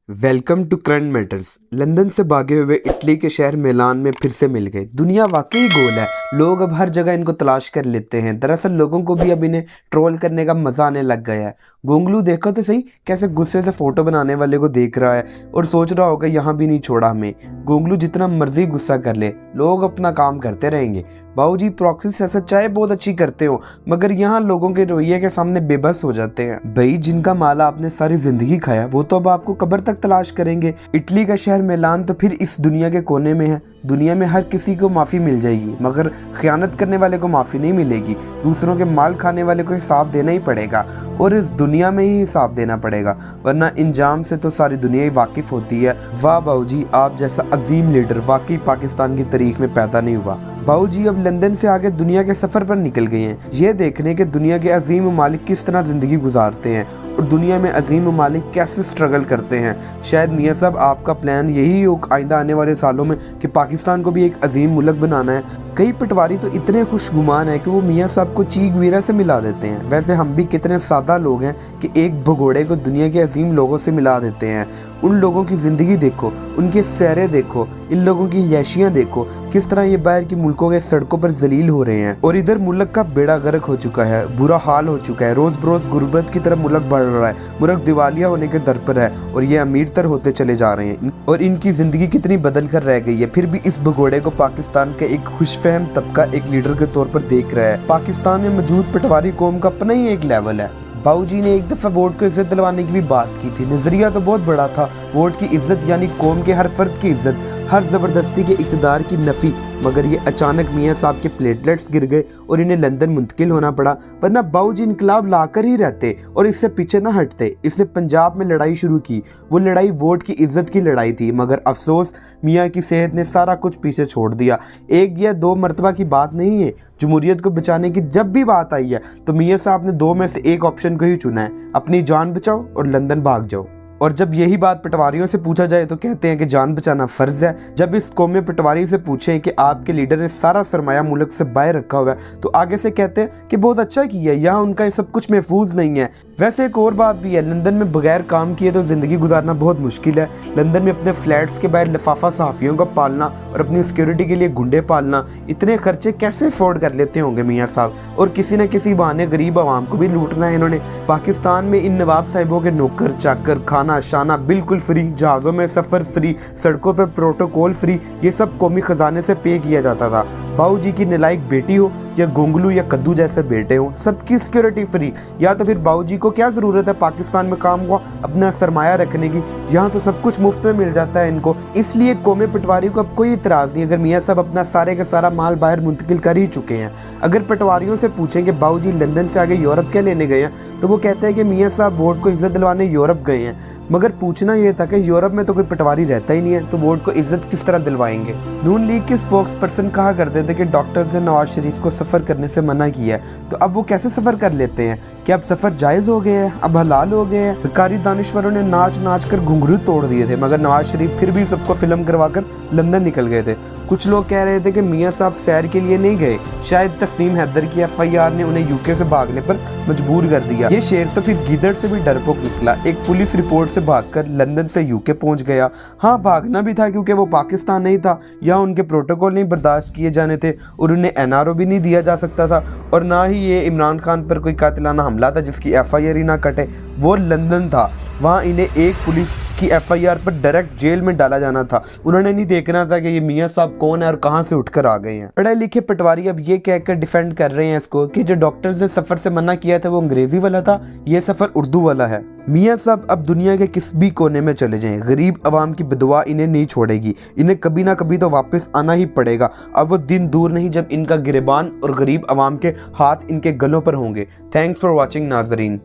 Welcome to current matters. London से भागे हुए इटली के शहर मिलान में फिर से मिल गए। दुनिया वाकई गोल है। लोग अब हर जगह इनको तलाश कर लेते हैं। दरअसल लोगों को भी अब इन्हें ट्रोल करने का मजा आने लग गया है। गोंगलू देखो तो सही, कैसे गुस्से से फोटो बनाने वाले को देख रहा है और सोच रहा होगा यहाँ भी नहीं छोड़ा हमें। गोंगलू जितना मर्जी गुस्सा कर ले, लोग अपना काम करते रहेंगे। बाबूजी प्रॉक्सी सियासत चाहे बहुत अच्छी करते हो, मगर यहाँ लोगों के रवैये के सामने बेबस हो जाते हैं। भाई, जिनका माला आपने सारी जिंदगी खाया वो तो अब आपको कब्र तक तलाश करेंगे। इटली का शहर मिलान तो फिर इस दुनिया के कोने में है। दुनिया में हर किसी को माफ़ी मिल जाएगी, मगर खयानत करने वाले को माफ़ी नहीं मिलेगी। दूसरों के माल खाने वाले को हिसाब देना ही पड़ेगा, और इस दुनिया में ही हिसाब देना पड़ेगा, वरना इंजाम से तो सारी दुनिया ही वाकिफ होती है। वाह बाबूजी, आप जैसा अजीम लीडर वाकई पाकिस्तान की तारीख में पैदा नहीं हुआ। बाबूजी अब लंदन से आगे दुनिया के सफ़र पर निकल गए हैं, ये देखने के दुनिया के अजीम ममालिक किस तरह ज़िंदगी गुजारते हैं और दुनिया में अजीम ममालिक कैसे स्ट्रगल करते हैं। शायद मियाँ साहब आपका प्लान यही हो आइंदा आने वाले सालों में कि पाकिस्तान को भी एक अजीम मुल्क बनाना है। कई पटवारी तो इतने खुशगुमान हैं कि वो मियाँ साहब को चीख वीरा से मिला देते हैं। वैसे हम भी कितने सादा लोग हैं कि एक भगोड़े को दुनिया के अजीम लोगों से मिला देते हैं। उन लोगों की ज़िंदगी देखो, उनके सैरे देखो, इन लोगों की यशियाँ देखो, किस तरह ये बाहर की मुल्कों के सड़कों पर जलील हो रहे हैं। और इधर मुल्क का बेड़ा गर्क हो चुका है, बुरा हाल हो चुका है। रोज़ बरोज़ गुर्बत की तरफ मुल्क बढ़ रहा है, मुल्क दिवालिया होने के दर पर है और ये अमीर तर होते चले जा रहे हैं। और इनकी ज़िंदगी कितनी बदल कर रह गई है, फिर भी इस भगोड़े को पाकिस्तान के एक खुशफहम तबका एक लीडर के तौर पर देख रहा है। पाकिस्तान में मौजूद पटवारी कौम का अपना ही एक लेवल है। बाबूजी ने एक दफ़ा वोट को इज्जत दिलवाने की भी बात की थी। नज़रिया तो बहुत बड़ा था, वोट की इज्जत यानी कौम के हर फर्द की इज्जत, हर ज़बरदस्ती के इक़्तिदार की नफ़ी। मगर ये अचानक मियाँ साहब के प्लेटलेट्स गिर गए और इन्हें लंदन मुंतकिल होना पड़ा, वरना बाबूजी इनकलाब लाकर ही रहते और इससे पीछे ना हटते। इसने पंजाब में लड़ाई शुरू की। वो लड़ाई वोट की इज्जत की लड़ाई थी, मगर अफसोस मियाँ की सेहत ने सारा कुछ पीछे छोड़ दिया। एक या दो मरतबा की बात नहीं है। जमहूरियत को बचाने की जब भी बात आई है तो मियाँ साहब ने दो में से एक ऑप्शन को ही चुना है, अपनी जान बचाओ और लंदन भाग जाओ। और जब यही बात पटवारियों से पूछा जाए तो कहते हैं कि जान बचाना फ़र्ज़ है। जब इस कौम में पटवारी से पूछें कि आपके लीडर ने सारा सरमाया मुल्क से बाहर रखा हुआ है, तो आगे से कहते हैं कि बहुत अच्छा किया, यहाँ उनका ये सब कुछ महफूज नहीं है। वैसे एक और बात भी है, लंदन में बगैर काम किए तो ज़िंदगी गुजारना बहुत मुश्किल है। लंदन में अपने फ्लैट्स के बाहर लिफाफा सहाफ़ियों को पालना और अपनी सिक्योरिटी के लिए गुंडे पालना, इतने खर्चे कैसे अफोर्ड कर लेते होंगे मियाँ साहब। और किसी न किसी बहाने गरीब आवाम को भी लूटना है इन्होंने। पाकिस्तान में इन नवाब साहिबों के नौकर चाकर, खाना शाना बिल्कुल फ्री, जहाज़ों में सफ़र फ्री, सड़कों पर प्रोटोकॉल फ्री, ये सब कौमी ख़जाने से पे किया जाता था। बाबूजी की नालायक बेटी हो या गोंगलू या कद्दू जैसे बेटे हो, सबकी सिक्योरिटी फ्री। या तो फिर बाबूजी को क्या ज़रूरत है पाकिस्तान में काम हुआ अपना सरमाया रखने की, यहाँ तो सब कुछ मुफ्त में मिल जाता है इनको। इसलिए कौमी पटवारी को अब कोई इतराज़ नहीं अगर मियाँ साहब अपना सारे का सारा माल बाहर मुंतकिल कर ही चुके हैं। अगर पटवारियों से पूछें कि बाबूजी लंदन से आगे यूरोप क्या लेने गए हैं, तो वो कहते हैं कि मियाँ साहब वोट को इज्जत दिलवाने यूरोप गए हैं। मगर पूछना यह था कि यूरोप में तो कोई पटवारी रहता ही नहीं है, तो वोट को इज्जत किस तरह दिलवाएंगे। नून लीग के स्पोक्स पर्सन कहा करते थे कि डॉक्टर्स ने नवाज शरीफ को सफ़र करने से मना किया है, तो अब वो कैसे सफ़र कर लेते हैं? क्या अब सफ़र जायज़ हो गए हैं, अब हलाल हो गए हैं? भिखारी दानिश्वरों ने नाच नाच कर घुंघरू तोड़ दिए थे, मगर नवाज शरीफ फिर भी सबको फिल्म करवाकर लंदन निकल गए थे। कुछ लोग कह रहे थे कि मियाँ साहब सैर के लिए नहीं गए, शायद तस्नीम हैदर की FIR ने उन्हें UK से भागने पर मजबूर कर दिया। ये शेर तो फिर गिदड़ से भी डरपोक निकला। एक पुलिस रिपोर्ट से भागकर लंदन से UK पहुंच गया। हाँ, भागना भी था क्योंकि वो पाकिस्तान नहीं था, यहाँ उनके प्रोटोकॉल नहीं बर्दाश्त किए जाने थे और उन्हें NRO भी नहीं दिया जा सकता था। और ना ही ये इमरान खान पर कोई कातिलाना हमला था जिसकी FIR ही ना कटे। वो लंदन था, वहाँ इन्हें एक पुलिस की FIR पर डायरेक्ट जेल में डाला जाना था। उन्होंने नहीं देखना था कि ये मियाँ साहब कौन है और कहाँ से उठकर आ गए हैं। पढ़े लिखे पटवारी अब ये कहकर डिफेंड कर रहे हैं इसको कि जो डॉक्टर्स ने सफ़र से मना किया था वो अंग्रेजी वाला था, ये सफ़र उर्दू वाला है। मियाँ साहब अब दुनिया के किस भी कोने में चले जाएं, गरीब आवाम की बदुआ इन्हें नहीं छोड़ेगी। इन्हें कभी ना कभी तो वापस आना ही पड़ेगा। अब वो दिन दूर नहीं जब इनका गिरबान और गरीब आवाम के हाथ इनके गलों पर होंगे। थैंक्स फॉर वॉचिंग नाजरीन।